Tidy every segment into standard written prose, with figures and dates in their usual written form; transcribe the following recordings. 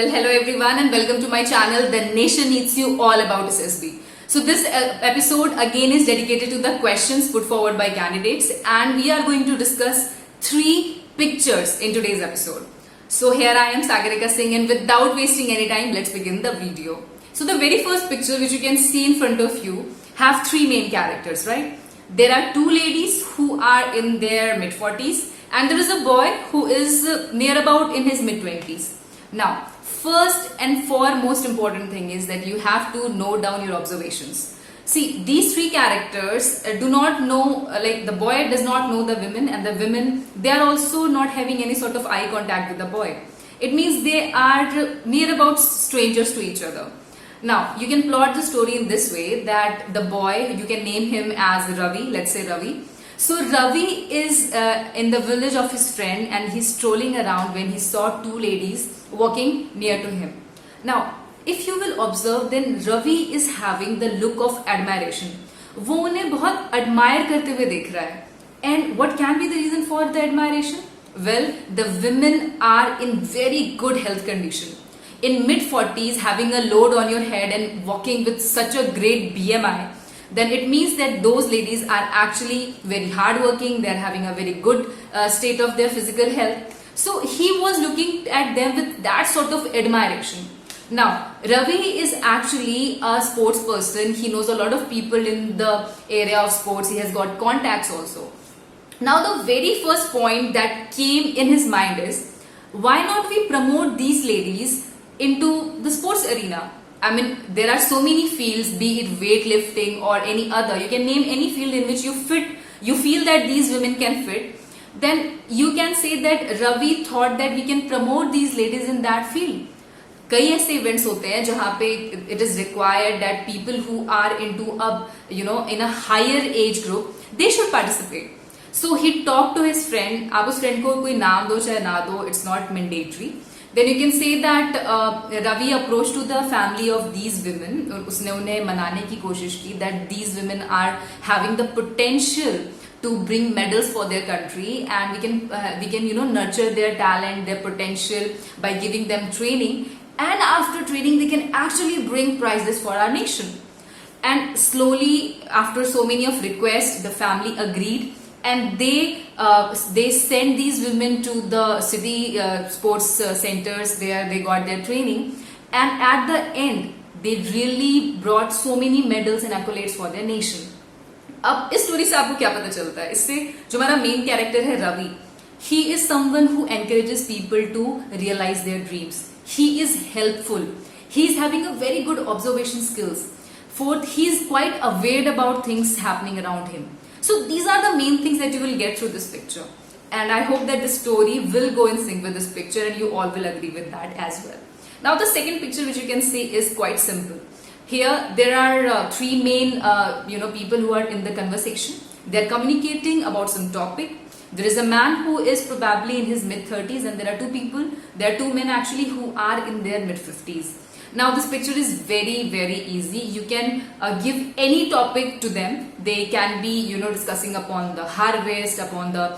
Well, hello everyone and welcome to my channel, The Nation Needs You, all about SSB. So this episode again is dedicated to the questions put forward by candidates, and we are going to discuss 3 pictures in today's episode. So here I am, Sagarika Singh, and without wasting any time, let's begin the video. So the very first picture which you can see in front of you have 3 main characters, right? There are 2 ladies who are in their mid-40s and there is a boy who is near about in his mid-20s. Now, first and foremost important thing is that you have to note down your observations. See, these 3 characters do not know, like the boy does not know the women, and the women, they are also not having any sort of eye contact with the boy. It means they are near about strangers to each other. Now, you can plot the story in this way that the boy, you can name him as Ravi, let's say Ravi. So Ravi is in the village of his friend and he's strolling around when he saw 2 ladies walking near to him. Now, if you will observe, then Ravi is having the look of admiration. वो उन्हें बहुत admire करते हुए देख रहा है. And what can be the reason for the admiration? Well, the women are in very good health condition. In mid-40s, having a load on your head and walking with such a great BMI, then it means that those ladies are actually very hardworking, they are having a very good state of their physical health. So he was looking at them with that sort of admiration. Now, Ravi is actually a sports person. He knows a lot of people in the area of sports. He has got contacts also. Now, the very first point that came in his mind is, why not we promote these ladies into the sports arena? I mean, there are so many fields, be it weightlifting or any other. You can name any field in which you feel that these women can fit. Then you can say that Ravi thought that we can promote these ladies in that field. कई ऐसे events होते हैं जहाँ पे it is required that people who are into in a higher age group, they should participate. So he talked to his friend. आप उस friend को कोई नाम दो चाहे ना दो, it's not mandatory. Then you can say that Ravi approached to the family of these women. उसने उन्हें मनाने की कोशिश की that these women are having the potential to bring medals for their country, and we can nurture their talent, their potential by giving them training, and after training they can actually bring prizes for our nation. And slowly, after so many of requests, the family agreed, and they sent these women to the city sports centers where they got their training, and at the end they really brought so many medals and accolades for their nation. अब इस story से आपको क्या पता चलता है? इससे जो हमारा मेन कैरेक्टर है Ravi, he is someone who encourages people to realize their dreams. He is helpful. He is having a very good observation skills. Fourth, he is quite aware about things happening around him. So these are the main things that you will get through this picture. And I hope that the story will go in sync with this picture and you all will agree with that as well. Now the second picture which you can see is quite simple. Here there are 3 main people who are in the conversation. They are communicating about some topic. There is a man who is probably in his mid-30s and there are 2 people. There are 2 men actually who are in their mid-50s. Now this picture is very easy. You can give any topic to them. They can be discussing upon the harvest, upon the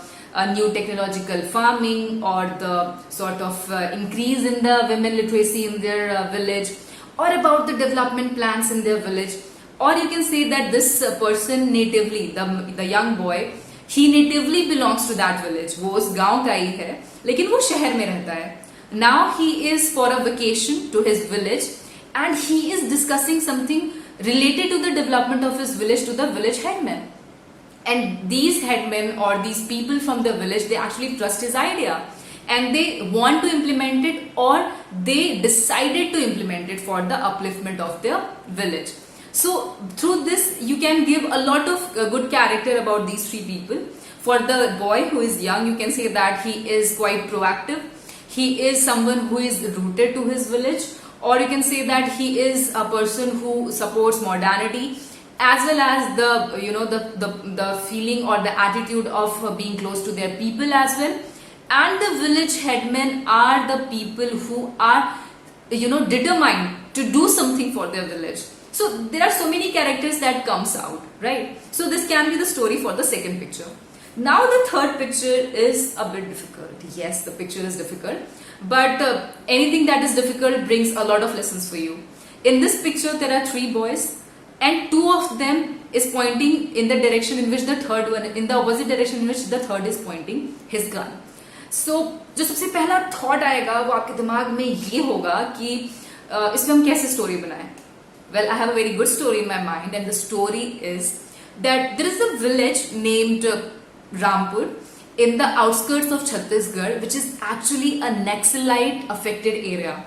new technological farming, or the sort of increase in the women literacy in their village, or about the development plans in their village. Or you can say that this person natively, the young boy, he natively belongs to that village. वो उस गांव का ही है, लेकिन वो शहर में रहता है. Now he is for a vacation to his village and he is discussing something related to the development of his village to the village headman. And these headmen or these people from the village, they actually trust his idea and they want to implement it, or they decided to implement it for the upliftment of their village. So through this you can give a lot of good character about these 3 people. For the boy who is young, you can say that he is quite proactive. He is someone who is rooted to his village, or you can say that he is a person who supports modernity, as well as the feeling or the attitude of being close to their people as well. And the village headmen are the people who are determined to do something for their village. So there are so many characters that comes out, right? So this can be the story for the second picture. Now the third picture is a bit difficult. Yes, the picture is difficult, but anything that is difficult brings a lot of lessons for you. In this picture there are 3 boys, and 2 of them is pointing in the direction in which the third one, in the opposite direction in which the third is pointing his gun. So जो सबसे पहला thought आएगा वो आपके दिमाग में ये होगा कि इसमें हम कैसे स्टोरी बनाएं. Well, I have a very good story in my mind, and the story is that there is a village named Rampur in the outskirts of Chhattisgarh, which is actually a Naxalite affected area.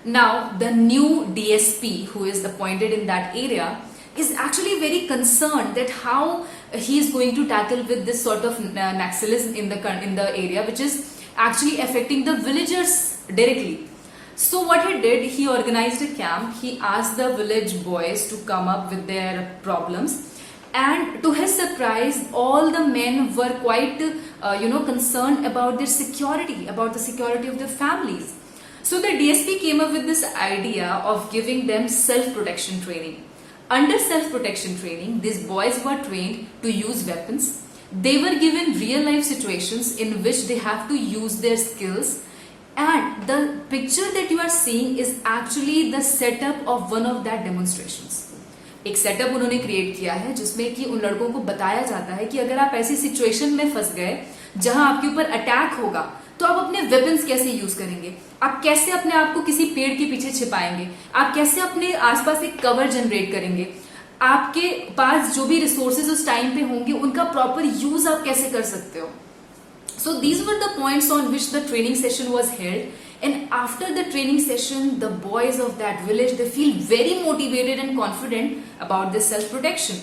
Now, the new DSP who is appointed in that area is actually very concerned that how he is going to tackle with this sort of Naxalism in the area, which is actually affecting the villagers directly. So what he did, he organized a camp. He asked the village boys to come up with their problems, and to his surprise, all the men were quite concerned about their security, about the security of their families. So the DSP came up with this idea of giving them self-protection training. Under self-protection training, these boys were trained to use weapons. They were given real-life situations in which they have to use their skills. And the picture that you are seeing is actually the setup of one of that demonstrations. एक setup उन्होंने create किया है जिसमें कि उन लड़कों को बताया जाता है कि अगर आप ऐसी सिचुएशन में फंस गए जहां आपके ऊपर अटैक होगा तो आप अपने वेपन्स कैसे यूज करेंगे, आप कैसे अपने आप को किसी पेड़ के पीछे छिपाएंगे, आप कैसे अपने आसपास एक कवर जनरेट करेंगे, आपके पास जो भी रिसोर्सेज उस टाइम पे होंगे उनका प्रॉपर यूज आप कैसे कर सकते हो. So these were the points on which the training session was held, and after the training session the boys of that village, they feel very motivated and confident about this self protection.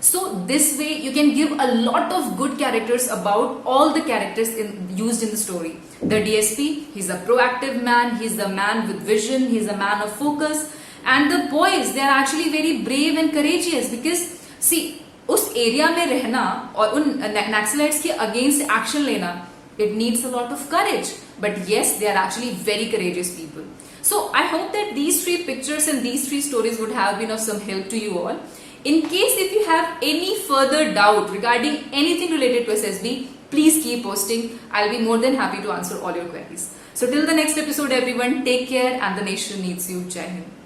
So this way you can give a lot of good characters about all the characters used in the story. The DSP, he's a proactive man, he's a man with vision, he's a man of focus, and the boys, they are actually very brave and courageous because see, उस area में रहना और उन Naxalites के against action लेना, it needs a lot of courage, but yes, they are actually very courageous people. So I hope that these 3 pictures and these 3 stories would have been of some help to you all. In case if you have any further doubt regarding anything related to SSB, please keep posting. I'll be more than happy to answer all your queries. So till the next episode everyone, take care, and the nation needs you. Jai Hind.